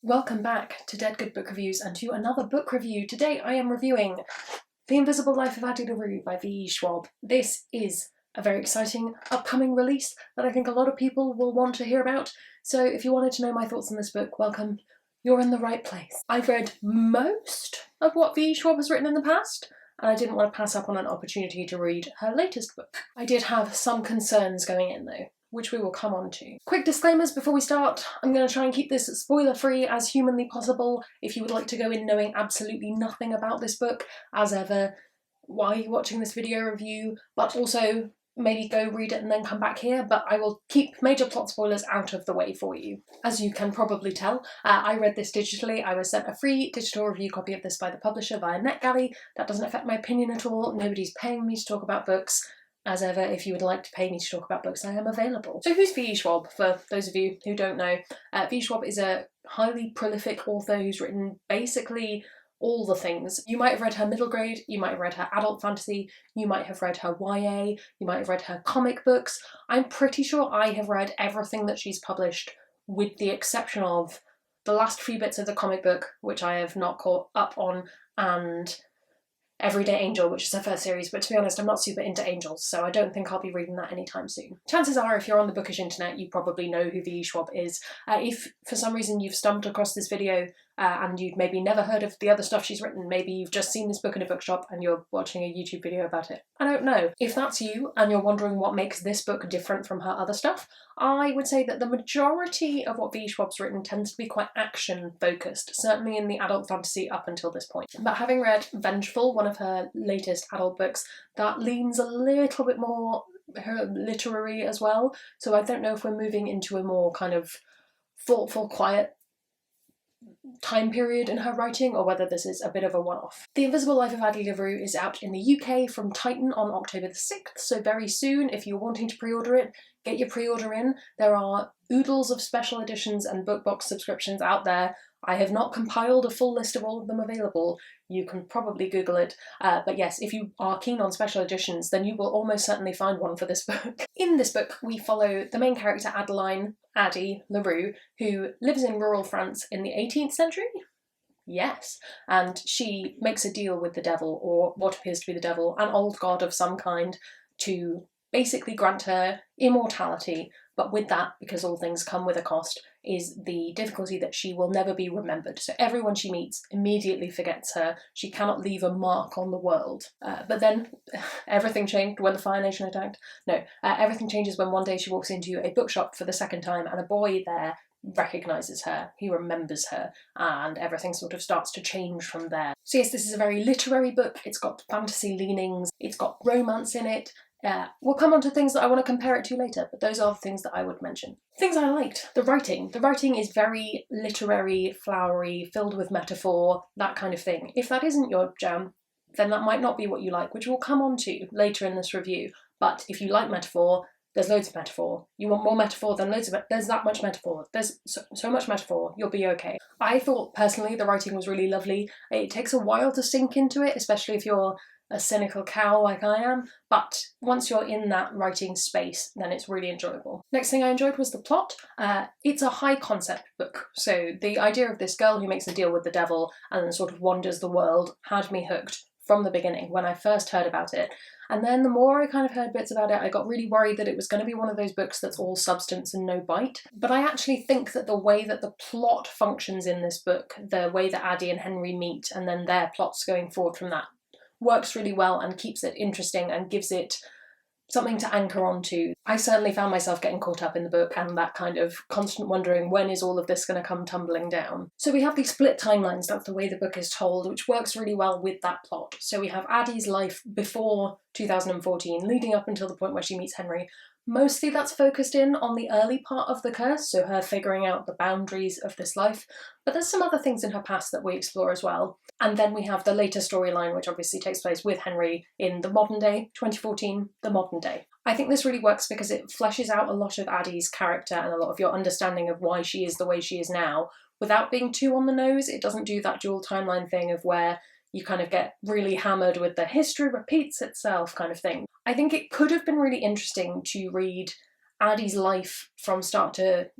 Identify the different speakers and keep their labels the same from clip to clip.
Speaker 1: Welcome back to Dead Good Book Reviews and to another book review. Today I am reviewing The Invisible Life of Addie LaRue by V.E. Schwab. This is a very exciting upcoming release that I think a lot of people will want to hear about. So if you wanted to know my thoughts on this book, welcome. You're in the right place. I've read most of what V.E. Schwab has written in the past, and I didn't want to pass up on an opportunity to read her latest book. I did have some concerns going in though, which we will come on to. Quick disclaimers before we start. I'm going to try and keep this spoiler-free as humanly possible. If you would like to go in knowing absolutely nothing about this book, as ever, why are you watching this video review? But also, maybe go read it and then come back here, but I will keep major plot spoilers out of the way for you. As you can probably tell, I read this digitally. I was sent a free digital review copy of this by the publisher via NetGalley. That doesn't affect my opinion at all. Nobody's paying me to talk about books. As ever, if you would like to pay me to talk about books, I am available. So who's V.E. Schwab, for those of you who don't know? V.E. Schwab is a highly prolific author who's written basically all the things. You might have read her middle grade, you might have read her adult fantasy, you might have read her YA, you might have read her comic books. I'm pretty sure I have read everything that she's published, with the exception of the last few bits of the comic book, which I have not caught up on, and Everyday Angel, which is her first series, but to be honest, I'm not super into angels, so I don't think I'll be reading that anytime soon. Chances are, if you're on the bookish internet, you probably know who V.E. Schwab is. If for some reason you've stumbled across this video and you've maybe never heard of the other stuff she's written, maybe you've just seen this book in a bookshop and you're watching a YouTube video about it. I don't know. If that's you and you're wondering what makes this book different from her other stuff, I would say that the majority of what V.E. Schwab's written tends to be quite action-focused, certainly in the adult fantasy up until this point. But having read Vengeful, one of her latest adult books, that leans a little bit more literary as well, so I don't know if we're moving into a more kind of thoughtful, quiet time period in her writing, or whether this is a bit of a one-off. The Invisible Life of Addie LaRue is out in the UK from Titan on October the 6th, so very soon. If you're wanting to pre-order it, get your pre-order in. There are oodles of special editions and book box subscriptions out there. I have not compiled a full list of all of them available. You can probably Google it. But yes, if you are keen on special editions, then you will almost certainly find one for this book. In this book, we follow the main character Addie LaRue, who lives in rural France in the 18th century? Yes. And she makes a deal with the devil, or what appears to be the devil, an old god of some kind, to basically grant her immortality. But with that, because all things come with a cost, is the difficulty that she will never be remembered. So everyone she meets immediately forgets her. She cannot leave a mark on the world. But then everything changed when the Fire Nation attacked. No, everything changes when one day she walks into a bookshop for the second time and a boy there recognises her, he remembers her, and everything sort of starts to change from there. So yes, this is a very literary book. It's got fantasy leanings, it's got romance in it. We'll come on to things that I want to compare it to later, but those are the things that I would mention. Things I liked. The writing. The writing is very literary, flowery, filled with metaphor, that kind of thing. If that isn't your jam, then that might not be what you like, which we'll come on to later in this review. But if you like metaphor, there's loads of metaphor. You want more metaphor than loads of it. There's that much metaphor. There's so much metaphor, you'll be okay. I thought, personally, the writing was really lovely. It takes a while to sink into it, especially if you're a cynical cow like I am, but once you're in that writing space, then it's really enjoyable. Next thing I enjoyed was the plot. It's a high concept book, so the idea of this girl who makes a deal with the devil and then sort of wanders the world had me hooked from the beginning when I first heard about it. And then the more I kind of heard bits about it, I got really worried that it was going to be one of those books that's all substance and no bite. But I actually think that the way that the plot functions in this book, the way that Addie and Henry meet and then their plots going forward from that, works really well and keeps it interesting and gives it something to anchor onto. I certainly found myself getting caught up in the book and that kind of constant wondering, when is all of this going to come tumbling down? So we have these split timelines, that's the way the book is told, which works really well with that plot. So we have Addie's life before 2014, leading up until the point where she meets Henry. Mostly that's focused in on the early part of the curse, so her figuring out the boundaries of this life, but there's some other things in her past that we explore as well. And then we have the later storyline, which obviously takes place with Henry in the modern day, 2014, the modern day. I think this really works because it fleshes out a lot of Addie's character and a lot of your understanding of why she is the way she is now, without being too on the nose. It doesn't do that dual timeline thing of where you kind of get really hammered with the history repeats itself kind of thing. I think it could have been really interesting to read Addie's life from start to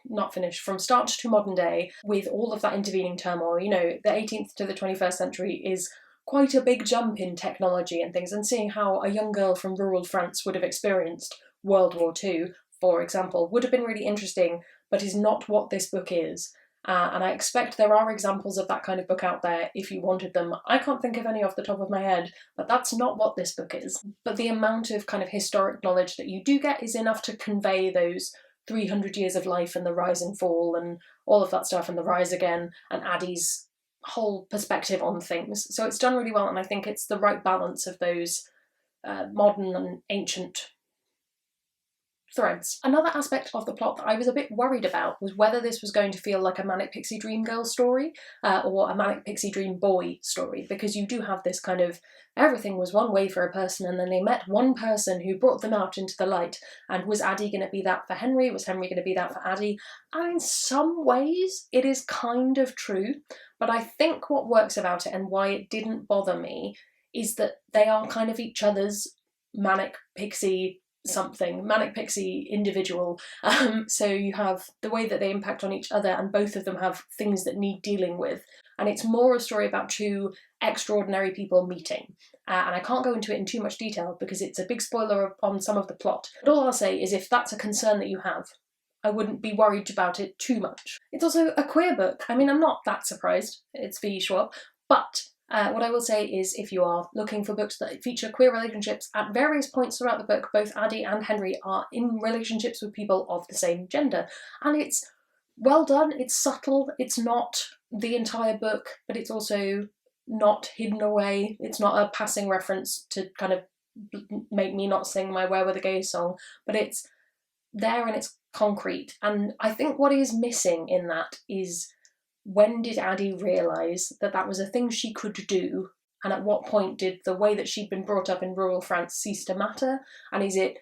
Speaker 1: modern day, with all of that intervening turmoil. You know, the 18th to the 21st century is quite a big jump in technology and things, and seeing how a young girl from rural France would have experienced World War II, for example, would have been really interesting, but is not what this book is. And I expect there are examples of that kind of book out there if you wanted them. I can't think of any off the top of my head, but that's not what this book is. But the amount of kind of historic knowledge that you do get is enough to convey those 300 years of life and the rise and fall and all of that stuff and the rise again, and Addie's whole perspective on things. So it's done really well, and I think it's the right balance of those modern and ancient threads. Another aspect of the plot that I was a bit worried about was whether this was going to feel like a Manic Pixie Dream Girl story or a Manic Pixie Dream Boy story, because you do have this kind of everything was one way for a person and then they met one person who brought them out into the light, and was Addie going to be that for Henry? Was Henry going to be that for Addie? And in some ways it is kind of true, but I think what works about it and why it didn't bother me is that they are kind of each other's Manic Pixie something, Manic Pixie individual. So you have the way that they impact on each other, and both of them have things that need dealing with. And it's more a story about two extraordinary people meeting. And I can't go into it in too much detail because it's a big spoiler on some of the plot. But all I'll say is if that's a concern that you have, I wouldn't be worried about it too much. It's also a queer book. I mean, I'm not that surprised. It's V. Schwab. But what I will say is if you are looking for books that feature queer relationships, at various points throughout the book, both Addie and Henry are in relationships with people of the same gender. And it's well done, it's subtle, it's not the entire book, but it's also not hidden away. It's not a passing reference to kind of make me not sing my Where Were the Gays song, but it's there and it's concrete. And I think what is missing in that is, when did Addie realise that that was a thing she could do, and at what point did the way that she'd been brought up in rural France cease to matter? And is it,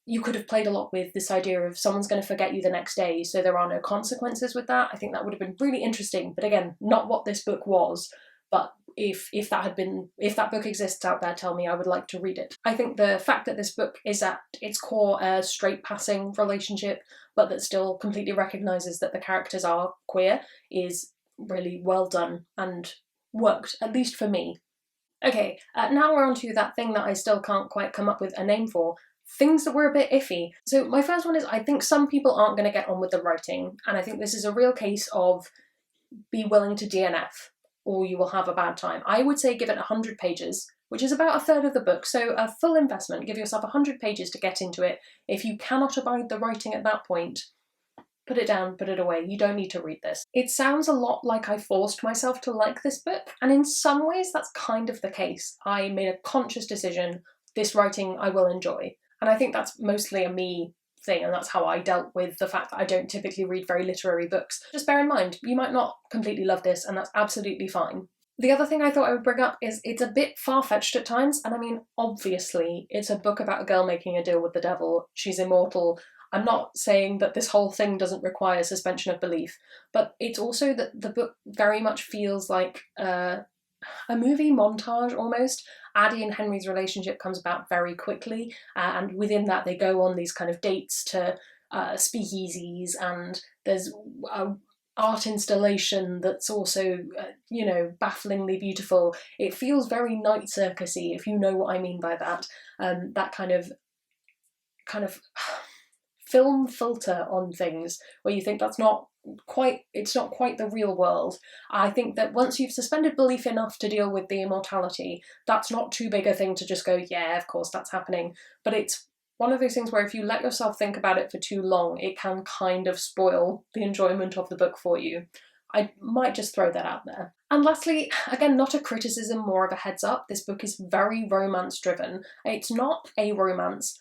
Speaker 1: you could have played a lot with this idea of someone's going to forget you the next day, so there are no consequences with that. I think that would have been really interesting, but again, not what this book was. But if that book exists out there, tell me, I would like to read it. I think the fact that this book is at its core a straight passing relationship, but that still completely recognises that the characters are queer, is really well done and worked, at least for me. Okay, now we're on to that thing that I still can't quite come up with a name for. Things that were a bit iffy. So my first one is, I think some people aren't going to get on with the writing, and I think this is a real case of be willing to DNF or you will have a bad time. I would say give it 100 pages, which is about a third of the book, so a full investment. Give yourself 100 pages to get into it. If you cannot abide the writing at that point, put it down, put it away. You don't need to read this. It sounds a lot like I forced myself to like this book, and in some ways that's kind of the case. I made a conscious decision, this writing I will enjoy. And I think that's mostly a me thing, and that's how I dealt with the fact that I don't typically read very literary books. Just bear in mind, you might not completely love this, and that's absolutely fine. The other thing I thought I would bring up is it's a bit far-fetched at times, and I mean, obviously, it's a book about a girl making a deal with the devil. She's immortal. I'm not saying that this whole thing doesn't require suspension of belief, but it's also that the book very much feels like a movie montage almost. Addie and Henry's relationship comes about very quickly, and within that they go on these kind of dates to speakeasies, and there's a art installation that's also, bafflingly beautiful. It feels very night circusy, if you know what I mean by that. That kind of film filter on things where you think it's not quite the real world. I think that once you've suspended belief enough to deal with the immortality, that's not too big a thing to just go, yeah, of course that's happening. But it's one of those things where if you let yourself think about it for too long, it can kind of spoil the enjoyment of the book for you. I might just throw that out there. And lastly, again, not a criticism, more of a heads up, this book is very romance driven. It's not a romance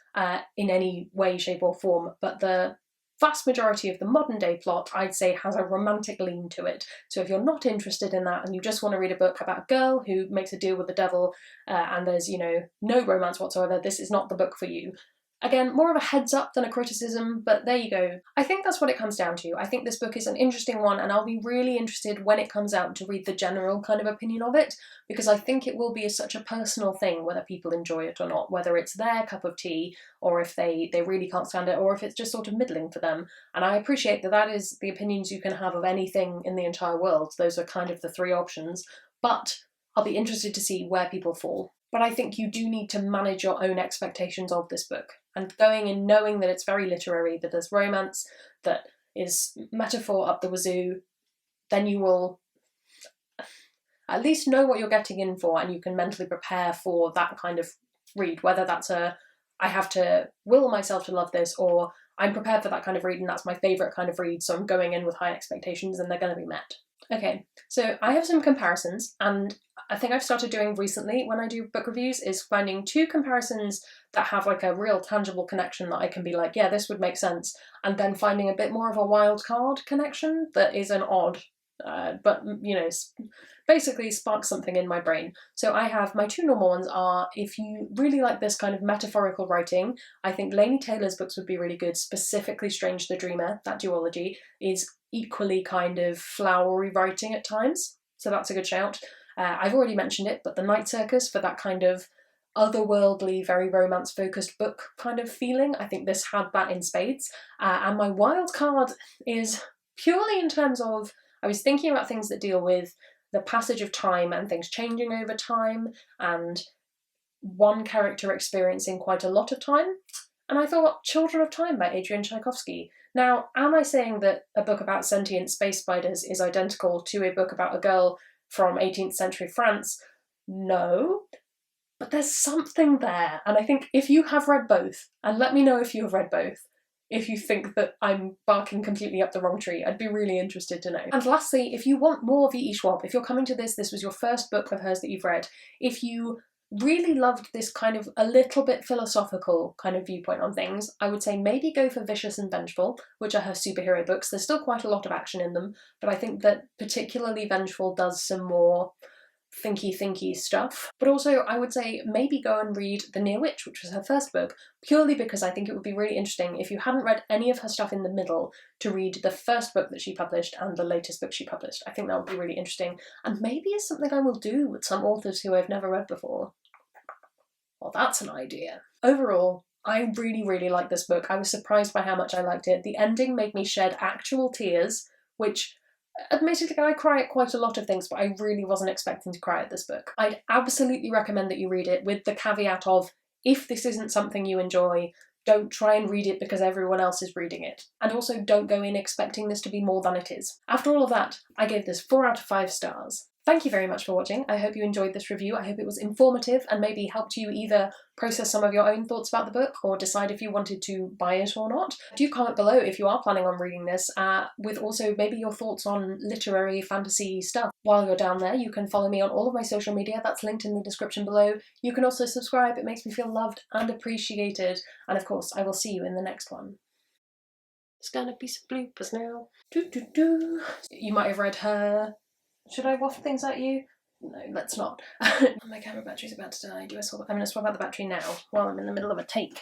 Speaker 1: in any way, shape or form, but the vast majority of the modern day plot, I'd say, has a romantic lean to it. So if you're not interested in that and you just want to read a book about a girl who makes a deal with the devil and there's, no romance whatsoever, this is not the book for you. Again, more of a heads up than a criticism, but there you go. I think that's what it comes down to. I think this book is an interesting one, and I'll be really interested when it comes out to read the general kind of opinion of it, because I think it will be such a personal thing whether people enjoy it or not, whether it's their cup of tea, or if they really can't stand it, or if it's just sort of middling for them. And I appreciate that that is the opinions you can have of anything in the entire world. Those are kind of the three options, but I'll be interested to see where people fall. But I think you do need to manage your own expectations of this book. And going in knowing that it's very literary, that there's romance, that is metaphor up the wazoo, then you will at least know what you're getting in for, and you can mentally prepare for that kind of read, whether that's I have to will myself to love this, or I'm prepared for that kind of read and that's my favourite kind of read, so I'm going in with high expectations and they're going to be met. Okay, so I have some comparisons, and I think I've started doing recently when I do book reviews is finding two comparisons that have like a real tangible connection that I can be like, yeah, this would make sense, and then finding a bit more of a wild card connection that is an odd, but you know, basically sparks something in my brain. So I have my two normal ones are, if you really like this kind of metaphorical writing, I think Laini Taylor's books would be really good, specifically Strange the Dreamer. That duology is equally kind of flowery writing at times, so that's a good shout. I've already mentioned it, but The Night Circus, for that kind of otherworldly, very romance-focused book kind of feeling, I think this had that in spades. And my wild card is purely in terms of, I was thinking about things that deal with the passage of time and things changing over time, and one character experiencing quite a lot of time. And I thought Children of Time by Adrian Tchaikovsky. Now, am I saying that a book about sentient space spiders is identical to a book about a girl from 18th century France? No, but there's something there. And I think if you have read both, and let me know if you have read both, if you think that I'm barking completely up the wrong tree, I'd be really interested to know. And lastly, if you want more V.E. Schwab, if you're coming to this was your first book of hers that you've read, if you really loved this kind of a little bit philosophical kind of viewpoint on things, I would say maybe go for Vicious and Vengeful, which are her superhero books. There's still quite a lot of action in them, but I think that particularly Vengeful does some more thinky stuff. But also I would say maybe go and read The Near Witch, which was her first book, purely because I think it would be really interesting if you hadn't read any of her stuff in the middle to read the first book that she published and the latest book she published. I think that would be really interesting, and maybe it's something I will do with some authors who I've never read before. Well, that's an idea. Overall, I really like this book. I was surprised by how much I liked it. The ending made me shed actual tears, which admittedly I cry at quite a lot of things, but I really wasn't expecting to cry at this book. I'd absolutely recommend that you read it, with the caveat of, if this isn't something you enjoy, don't try and read it because everyone else is reading it. And also don't go in expecting this to be more than it is. After all of that, I gave this 4 out of 5 stars. Thank you very much for watching. I hope you enjoyed this review. I hope it was informative and maybe helped you either process some of your own thoughts about the book or decide if you wanted to buy it or not. Do comment below if you are planning on reading this, with also maybe your thoughts on literary fantasy stuff. While you're down there, you can follow me on all of my social media. That's linked in the description below. You can also subscribe. It makes me feel loved and appreciated. And of course, I will see you in the next one. It's gonna be some bloopers now. You might have read her. Should I waft things at you? No, let's not. My camera battery's about to die. I'm going to swap out the battery now while I'm in the middle of a take.